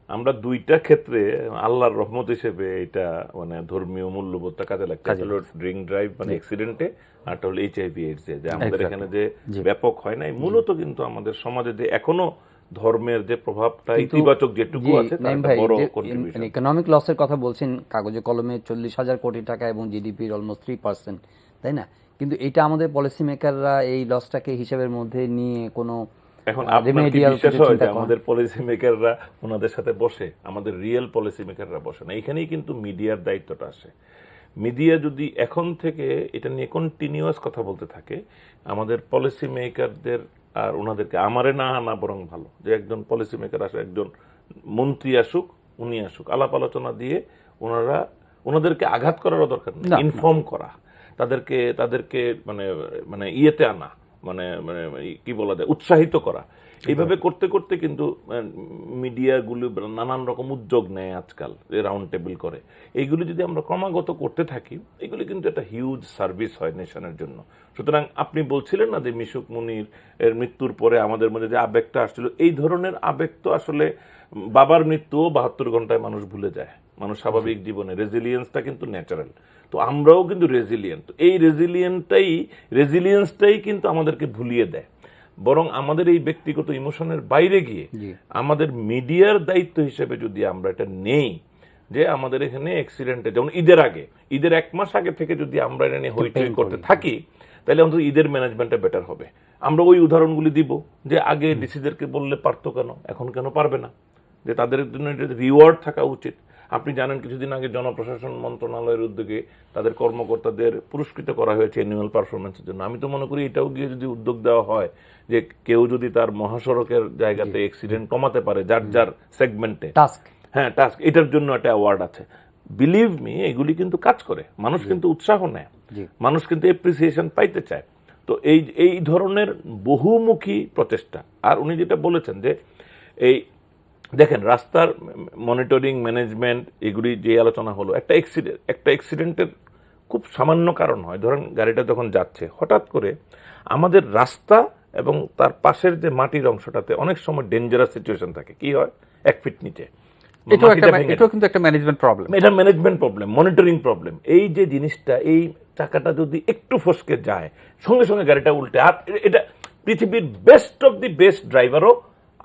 আমরা দুইটা ক্ষেত্রে আল্লাহর রহমত হিসেবে এটা মানে ধর্মীয় মূল্যবোধটা কাজে লাগছে। একটা হলো ড্রিঙ্ক ড্রাইভ মানে অ্যাক্সিডেন্টে, আর একটা হলো এইচআইভি এইডস যে আমাদের এখানে যে ব্যাপক হয় নাই, মূলত কিন্তু আমাদের সমাজে যে এখনো ধর্মের যে প্রভাবটা ইতিবাচক যেটুকু আছে তার একটা বড় কন্ট্রিবিউশন। ইকোনমিক লসের কথা বলছেন, কাগজে কলমে 40,000 কোটি টাকা এবং জিডিপির অলমোস্ট 3%, তাই না? কিন্তু এটা আমাদের পলিসি মেকাররা এই লসটাকে হিসাবের মধ্যে নিয়ে কোনো এখন আপনার কি বিশ্বাস হয় যে আমাদের পলিসি মেকাররা ওনাদের সাথে বসে? আমাদের রিয়েল পলিসি মেকাররা বসে না। এখানেই কিন্তু মিডিয়ার দায়িত্বটা আসে। মিডিয়া যদি এখন থেকে এটা নিয়ে কন্টিনিউয়াস কথা বলতে থাকে, আমাদের পলিসি মেকারদের আর ওনাদেরকে আমারে না আনা বরং ভালো যে একজন পলিসি মেকার আসে, একজন মন্ত্রী আসুক, উনি আসুক, আলাপ আলোচনা দিয়ে ওনাদেরকে আঘাত করারও দরকার নেই, ইনফর্ম করা, তাদেরকে মানে মানে ইয়েতে আনা, মানে মানে কি বলা যায়, উৎসাহিত করা। এইভাবে করতে করতে কিন্তু মিডিয়াগুলো নানান রকম উদ্যোগ নেয় আজকাল, রাউন্ড টেবিল করে। এইগুলি যদি আমরা ক্রমাগত করতে থাকি, এগুলি কিন্তু একটা হিউজ সার্ভিস হয় নেশনের জন্য। সুতরাং আপনি বলছিলেন না যে মিশুক মুনির এর মৃত্যুর পরে আমাদের মধ্যে যে আবেগটা আসছিল, এই ধরনের আবেগ তো আসলে বাবার মৃত্যুও 72 ঘন্টায় মানুষ ভুলে যায়। মানুষ স্বাভাবিক জীবনে রেজিলিয়েন্সটা কিন্তু ন্যাচারাল, তো আমরাও কিন্তু রেজিলিয়েন্ট। এই রেজিলিয়েন্সটাই কিন্তু আমাদেরকে ভুলিয়ে দেয়। বরং আমাদের এই ব্যক্তিগত ইমোশনের বাইরে গিয়ে আমাদের মিডিয়ার দায়িত্ব হিসেবে যদি আমরা এটা নেই, যে আমাদের এখানে অ্যাক্সিডেন্টে যেমন ঈদের 1 মাস আগে থেকে যদি আমরা এটা নিয়ে হইচই করতে থাকি, তাহলে অন্তত ঈদের ম্যানেজমেন্টটা বেটার হবে। আমরা ওই উদাহরণগুলি দিব যে আগে ডিসিদেরকে বললে পারতো কেন, এখন কেন পারবে না, যে তাদের জন্য রিওয়ার্ড থাকা উচিত। আপনি জানেন কিছুদিন আগে জনপ্রশাসন মন্ত্রণালয়ের উদ্যোগে তাদের কর্মকর্তাদের পুরস্কৃত করা হয়েছে অ্যানুয়াল পারফরমেন্সের জন্য। আমি তো মনে করি এটাও গিয়ে যদি উদ্যোগ দেওয়া হয় যে কেউ যদি তার মহাসড়কের জায়গাতে অ্যাক্সিডেন্ট কমাতে পারে যার সেগমেন্টে, টাস্ক, এটার জন্য একটা অ্যাওয়ার্ড আছে। বিলিভ মি, এগুলি কিন্তু কাজ করে, মানুষ কিন্তু উৎসাহ নেয়, মানুষ কিন্তু এপ্রিসিয়েশন পাইতে চায়। তো এই ধরনের বহুমুখী প্রচেষ্টা। আর উনি যেটা বলেছেন যে এই দেখেন রাস্তার মনিটরিং, ম্যানেজমেন্ট, এগুলি যে আলোচনা হলো, একটা অ্যাক্সিডেন্টের খুব সামান্য কারণ হয়। ধরেন গাড়িটা যখন যাচ্ছে, হঠাৎ করে আমাদের রাস্তা এবং তার পাশের যে মাটির অংশটাতে অনেক সময় ডেঞ্জারাস সিচুয়েশন থাকে। কি হয়? 1 ফিট নিচে, এটাও কিন্তু একটা ম্যানেজমেন্ট প্রবলেম। এটা ম্যানেজমেন্ট প্রবলেম, মনিটরিং প্রবলেম। এই যে জিনিসটা, এই চাকাটা যদি একটু ফসকে যায়, সঙ্গে সঙ্গে গাড়িটা উল্টে, আর এটা পৃথিবীর বেস্ট অফ দি বেস্ট ড্রাইভারও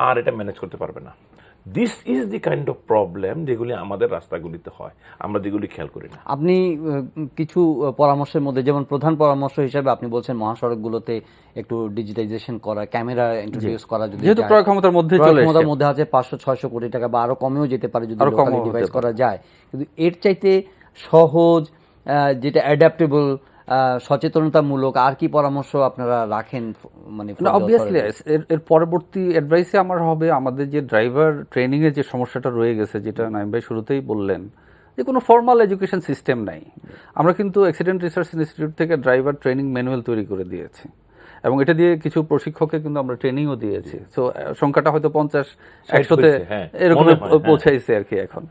আর এটা ম্যানেজ করতে পারবে না। This is the kind of problem যেগুলি আমাদের রাস্তাগুলিতে হয়, আমরা যেগুলি খেয়াল করি না। আপনি কিছু পরামর্শের মধ্যে, যেমন প্রধান পরামর্শ হিসেবে আপনি বলছেন মহাসড়কগুলোতে একটু ডিজিটাইজেশন করা, ক্যামেরা ইন্ট্রোডিউস করা, যদি যেহেতু ক্রয় ক্ষমতার মধ্যে আছে 500-600 কোটি টাকা বা আরো কমেও যেতে পারে যদি লোকালি ডিভাইস করা যায়। কিন্তু এর চাইতে সহজ, যেটা অ্যাডাপ্টেবল, সচেতনতামূলক আর কি পরামর্শ আপনারা রাখেন? মানে অবভিয়াসলি এর পরবর্তী অ্যাডভাইসে আমার হবে, আমাদের যে ড্রাইভার ট্রেনিং এর যে সমস্যাটা রয়ে গেছে, যেটা নাইম ভাই শুরুতেই বললেন, যে কোনো ফর্মাল এডুকেশন সিস্টেম নাই। আমরা কিন্তু অ্যাক্সিডেন্ট রিসার্চ ইনস্টিটিউট থেকে ড্রাইভার ট্রেনিং ম্যানুয়াল তৈরি করে দিয়েছি, এবং এটা দিয়ে কিছু প্রশিক্ষককে কিন্তু আমরা ট্রেনিংও দিয়েছি। সো সংখ্যাটা হয়তো 50-100-তে এরকম পৌঁছাইছে আর কি এখন।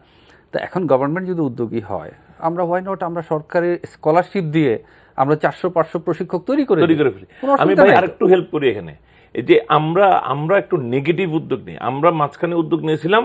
তো এখন গভর্নমেন্ট যদি উদ্যোগী হয়, আমরা হোয়াই নট আমরা সরকারি স্কলারশিপ দিয়ে আমরা 400-500 প্রশিক্ষক তৈরি করে ফেলি। আমি ভাই আরেকটু হেল্প করি এখানে, এই যে আমরা একটু নেগেটিভ উদ্যোগ নিই। আমরা মাঝখানে উদ্যোগ নিয়েছিলাম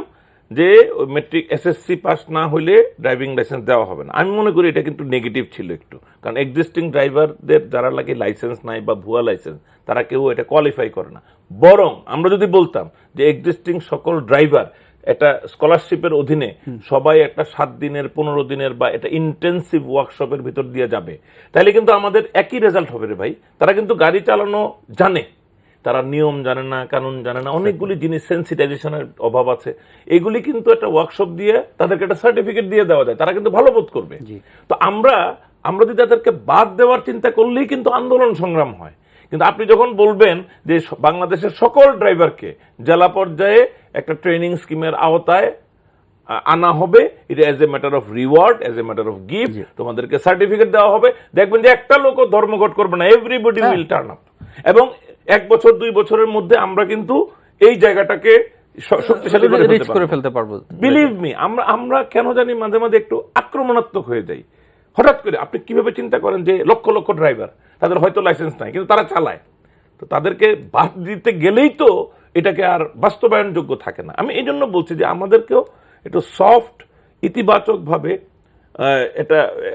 যে মেট্রিক এসএসসি পাস না হলে ড্রাইভিং লাইসেন্স দেওয়া হবে না। আমি মনে করি এটা কিন্তু নেগেটিভ ছিল একটু, কারণ এক্সিস্টিং ড্রাইভারদের যারা লাগে লাইসেন্স নাই বা ভুয়া লাইসেন্স, তারা কেউ এটা কোয়ালিফাই করে না। বরং আমরা যদি বলতাম যে এক্সিস্টিং সকল ড্রাইভার একটা স্কলারশিপের অধীনে সবাই একটা 7 দিনের 15 দিনের বা এটা ইন্টেন্সিভ ওয়ার্কশপের ভিতর দিয়ে যাবে, তাহলে কিন্তু আমাদের একই রেজাল্ট হবে রে ভাই। তারা কিন্তু গাড়ি চালানো জানে, তারা নিয়ম জানে না, কানুন জানে না, অনেকগুলি জিনিস সেন্সিটাইজেশনের অভাব আছে। এগুলি কিন্তু একটা ওয়ার্কশপ দিয়ে তাদেরকে একটা সার্টিফিকেট দিয়ে দেওয়া যায়, তারা কিন্তু ভালো বোধ করবে। তো আমরা যদি তাদেরকে বাদ দেওয়ার চিন্তা করলেই কিন্তু আন্দোলন সংগ্রাম হয়। কিন্তু আপনি যখন বলবেন যে বাংলাদেশের সকল ড্রাইভারকে জেলা পর্যায়ে একটা ট্রেনিং স্কিমের আওতায় আনা হবে, এটা as a matter of reward, as a matter of gift, তোমাদেরকে সার্টিফিকেট দেওয়া হবে, দেখবেন যে একটা লোকও ধর্মঘট করবে না, এভরিবডি উইল টার্ন আপ। এবং 1 বছর 2 বছরের মধ্যে আমরা কিন্তু এই জায়গাটাকে শক্তিশালী করে ফেলতে পারবো। বিলিভ মি, আমরা কেন জানি মাঝে মাঝে একটু আক্রমণাত্মক হয়ে যাই। হঠাৎ করে আপনি কিভাবে চিন্তা করেন যে লক্ষ লক্ষ ড্রাইভার, তাদের হয়তো লাইসেন্স নাই কিন্তু তারা চালায়, তো তাদেরকে বাদ দিতে গেলেই তো এটাকে আর বাস্তবায়নযোগ্য থাকে না। আমি এই জন্য বলছি যে আমাদেরকেও একটু সফট ইতিবাচকভাবে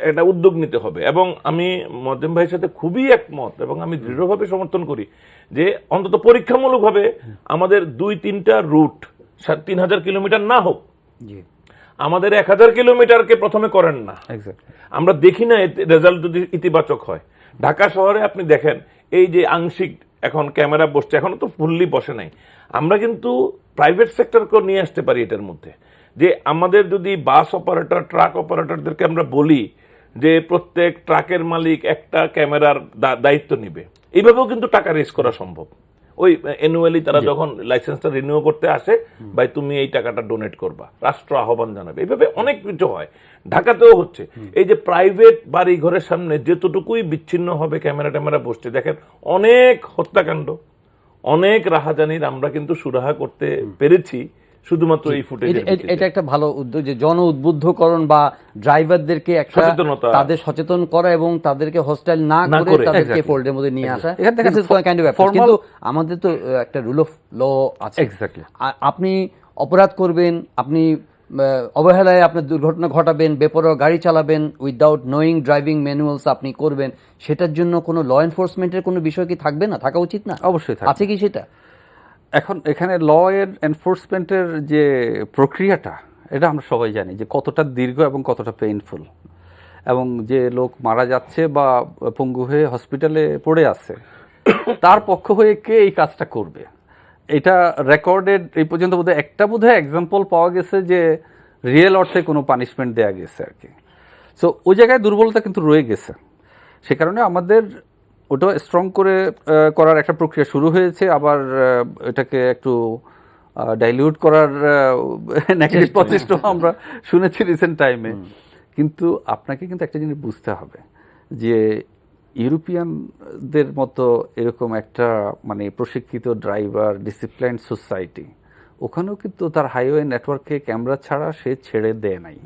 এটা উদ্যোগ নিতে হবে। এবং আমি মজ্জেম ভাইয়ের সাথে খুবই একমত এবং আমি দৃঢ়ভাবে সমর্থন করি যে অন্তত পরীক্ষামূলকভাবে আমাদের 2-3টা রুট 3000 কিলোমিটার না হোক, আমাদের 1000 কিলোমিটারকে প্রথমে করেন না। আমরা দেখি না রেজাল্ট যদি ইতিবাচক হয়। ঢাকা শহরে আপনি দেখেন এই যে আংশিক এখন ক্যামেরা বসছে, এখনো তো ফুললি বসে নাই। আমরা কিন্তু প্রাইভেট সেক্টরকেও নিয়ে আসতে পারি এটার মধ্যে, যে আমাদের যদি বাস অপারেটর, ট্রাক অপারেটরদেরকে আমরা বলি যে প্রত্যেক ট্রাকের মালিক একটা ক্যামেরার দায়িত্ব নিবে, এইভাবেও কিন্তু টাকা রেজ করা সম্ভব। ওই অ্যানুয়ালি তারা যখন লাইসেন্সটা রিনিউ করতে আসে, ভাই তুমি এই টাকাটা ডোনেট করবা, রাষ্ট্র আহ্বান জানাবে। এইভাবে অনেক কিছু হয়, ঢাকাতেও হচ্ছে। এই যে প্রাইভেট বাড়ি ঘরের সামনে যেতটুকুই বিচ্ছিন্ন হবে ক্যামেরা ট্যামেরা বসছে, দেখেন অনেক হত্যাকাণ্ড, অনেক রাহাজানির আমরা কিন্তু সুরাহা করতে পেরেছি শুধুমাত্র এই ফুটেজ। এটা একটা ভালো উদ্যোগ, যে জন উদ্বুদ্ধকরণ বা ড্রাইভারদেরকে একটা তাদের সচেতন করা এবং তাদেরকে হোস্টাইল না করে তাদেরকে ফোল্ডের মধ্যে নিয়ে আসা। কিন্তু আমাদের তো একটা রুল অফ ল আছে। আপনি অপরাধ করবেন, আপনি অবহেলায় আপনার দুর্ঘটনা ঘটাবেন, বেপরোয়া গাড়ি চালাবেন, উইদাউট নোয়িং ড্রাইভিং ম্যানুয়ালস আপনি করবেন, সেটার জন্য কোনো ল এনফোর্সমেন্টের কোনো বিষয় কি থাকবে না? থাকা উচিত না? অবশ্যই আছে কি সেটা? এখন এখানে ল এর এনফোর্সমেন্টের যে প্রক্রিয়াটা, এটা আমরা সবাই জানি যে কতটা দীর্ঘ এবং কতটা পেইনফুল, এবং যে লোক মারা যাচ্ছে বা পঙ্গু হয়ে হসপিটালে পড়ে আছে তার পক্ষ হয়ে কে এই কাজটা করবে। এটা রেকর্ডেড এই পর্যন্ত বোধহয় এক্সাম্পল পাওয়া গেছে যে রিয়েল অর্থে কোনো পানিশমেন্ট দেয়া গেছে আর কি। সো ওই জায়গায় দুর্বলতা কিন্তু রয়ে গেছে। সে কারণে আমাদের ওটা স্ট্রং করে করার একটা প্রক্রিয়া শুরু হয়েছে। আবার এটাকে একটু ডাইলিউট করার নেগেটিভ প্রচেষ্টাও আমরা শুনেছি রিসেন্ট টাইমে। কিন্তু আপনাকে কিন্তু একটা জিনিস বুঝতে হবে যে ইউরোপিয়ানদের মতো এরকম একটা মানে প্রশিক্ষিত ড্রাইভার, ডিসিপ্লিন সোসাইটি, ওখানেও কিন্তু তার হাইওয়ে নেটওয়ার্কে ক্যামেরা ছাড়া সে ছেড়ে দেয় নাই।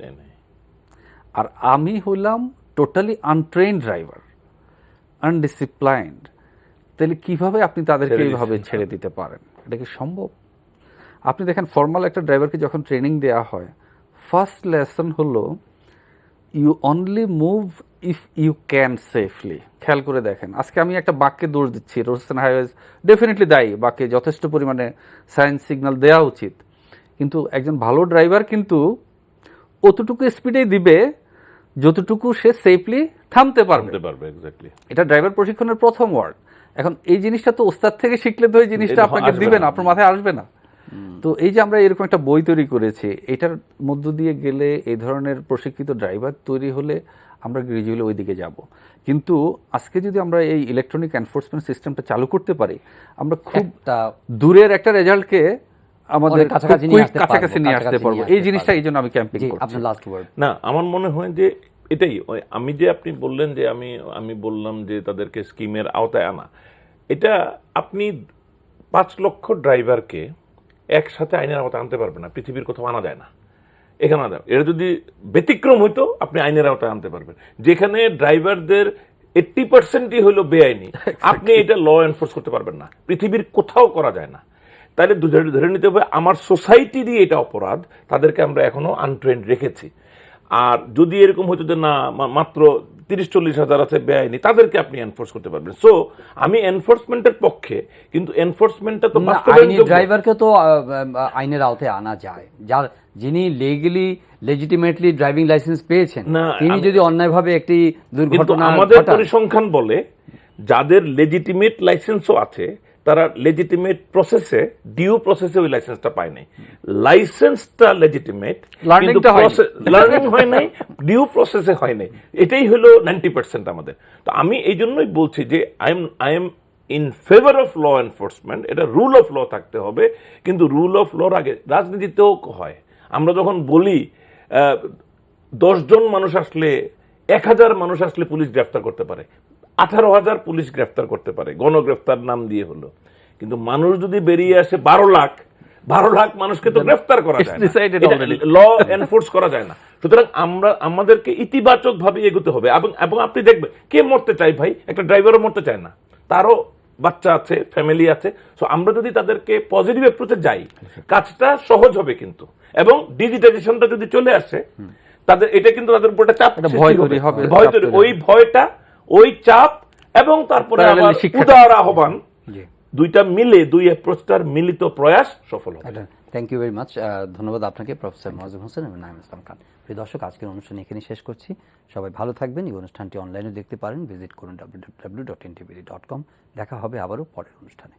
আর আমি হলাম টোটালি আনট্রেইনড ড্রাইভার, আনডিসিপ্লাইন্ড। তাহলে কিভাবে আপনি তাদেরকে এইভাবে ছেড়ে দিতে পারেন? এটা কি সম্ভব? আপনি দেখেন ফর্মাল একটা ড্রাইভারকে যখন ট্রেনিং দেওয়া হয়, ফার্স্ট লেসন হলো you only move if you can safely. খেয়াল করে দেখেন, আজকে আমি একটা বাক্যে দোষ দিচ্ছি, রোডস অ্যান্ড হাইওয়েজ ডেফিনেটলি দায়ী, বাক্যে যথেষ্ট পরিমাণে সায়েন্স সিগন্যাল দেওয়া উচিত, কিন্তু একজন ভালো ড্রাইভার কিন্তু অতটুকু স্পিডেই দিবে যতটুকু সে সেফলি থামতে পারবে। এটা ড্রাইভার প্রশিক্ষণের প্রথম ওয়ার্ড। এখন এই জিনিসটা তো ওস্তাদ থেকে শিখলে তো এই জিনিসটা আপনাকে দিবে না, আপনার মাথায় আসবে না। তো এই যে আমরা এরকম একটা বই তৈরি করেছি, এটার মধ্য দিয়ে গেলে এই ধরনের প্রশিক্ষিত ড্রাইভার তৈরি হলে আমরা গ্রাজুয়ালি ওই দিকে যাব। কিন্তু আজকে যদি আমরা এই ইলেকট্রনিক এনফোর্সমেন্ট সিস্টেমটা চালু করতে পারি, আমরা খুব দূরের একটা রেজাল্টকে আমাদের কাছাকাছি নিয়ে আসতে পারবো। এই জিনিসটা এই জন্য আমি ক্যাম্পেইন করছি। না, আমার মনে হয় যে এটাই, আমি যে আপনি বললেন যে আমি বললাম যে তাদেরকে স্কিমের আওতায় আনা, এটা আপনি 5 লক্ষ ড্রাইভারকে একসাথে আইনের আওতায় আনতে পারবেন না, পৃথিবীর কোথাও আনা যায় না। এখানে এটা যদি ব্যতিক্রম হইতো আপনি আইনের আওতায় আনতে পারবেন। যেখানে ড্রাইভারদের 80%ই হলো বেআইনি, আপনি এটা ল এনফোর্স করতে পারবেন না, পৃথিবীর কোথাও করা যায় না। তাহলে ধরে নিতে হবে আমার সোসাইটিরই এটা অপরাধ, তাদেরকে আমরা এখনো আনট্রেন্ড রেখেছি। আর যদি এরকম হতো যে না মাত্র 30-40 হাজার আছে বেআইনি, তাদেরকে আপনি এনফোর্স করতে পারবেন। সো আমি এনফোর্সমেন্টের পক্ষে, কিন্তু এনফোর্সমেন্টটা তো বাস্তবায়নযোগ্য। ড্রাইভারকে তো আইনের আওতায় আনা যায়, যার যিনি লিগ্যালি লেজিটিমেটলি ড্রাইভিং লাইসেন্স পেয়েছেন, তিনি যদি অন্যায়ভাবে একটি দুর্ঘটনা, আমাদের পরিসংখ্যান বলে যাদের লেজিটিমেট লাইসেন্সও আছে তারা লেজিটিমেট প্রসেসে, ডিউ প্রসেসে ওই লাইসেন্সটা পায় নাই। লাইসেন্সটা লেজিটিমেট, লার্নিং হয় নাই, ডিউ প্রসেসে হয় নাই। এটাই হলো 90% আমাদের। তো আমি এই জন্যই বলছি যে I am in favour of law enforcement. এটা রুল অফ ল থাকতে হবে, কিন্তু রুল অফ লর আগে রাজনীতিতেও হয়। আমরা যখন বলি 10 জন মানুষ আসলে, 1000 মানুষ আসলে পুলিশ গ্রেফতার করতে পারে, 18,000 পুলিশ গ্রেফতার করতে পারে, গণগ্রেফতার নাম দিয়ে হলো। কিন্তু মানুষ যদি বেরিয়ে আসে 12 লাখ মানুষকে তো গ্রেফতার করা যায় না, ল এনফোর্স করা যায় না। সুতরাং আমাদেরকে ইতিবাচক ভাবে এগোতে হবে। এবং আপনি দেখবেন কে মরতে চায় ভাই, একটা ড্রাইভারও মরতে চায় না, তারও বাচ্চা আছে, ফ্যামিলি আছে। সো আমরা যদি তাদেরকে পজিটিভ অ্যাপ্রোচে যাই, কাজটা সহজ হবে কিন্তু। এবং ডিজিটাইজেশনটা যদি চলে আসে, তাদের এটা কিন্তু তাদের উপর একটা চাপ ভয় তৈরি হবে, ভয় তৈরি, ওই ভয়টা, ওই চাপ এবং তারপরে আবার উদার আহ্বান, দুইটা মিলে, দুই অ্যাপ্রোচটার মিলিত প্রয়াস সফল হবে। Thank you very much. ধন্যবাদ আপনাকে প্রফেসর মোয়াজ্জেম হোসেন এবং নাঈম ইসলাম খান। প্রিয় দর্শক, আজকের অনুষ্ঠান এখানে শেষ করছি। সবাই ভালো থাকবেন। এই অনুষ্ঠানটি অনলাইনে দেখতে পারেন, ভিজিট করুন www.ntv.com। দেখা হবে আবারও পরের অনুষ্ঠানে।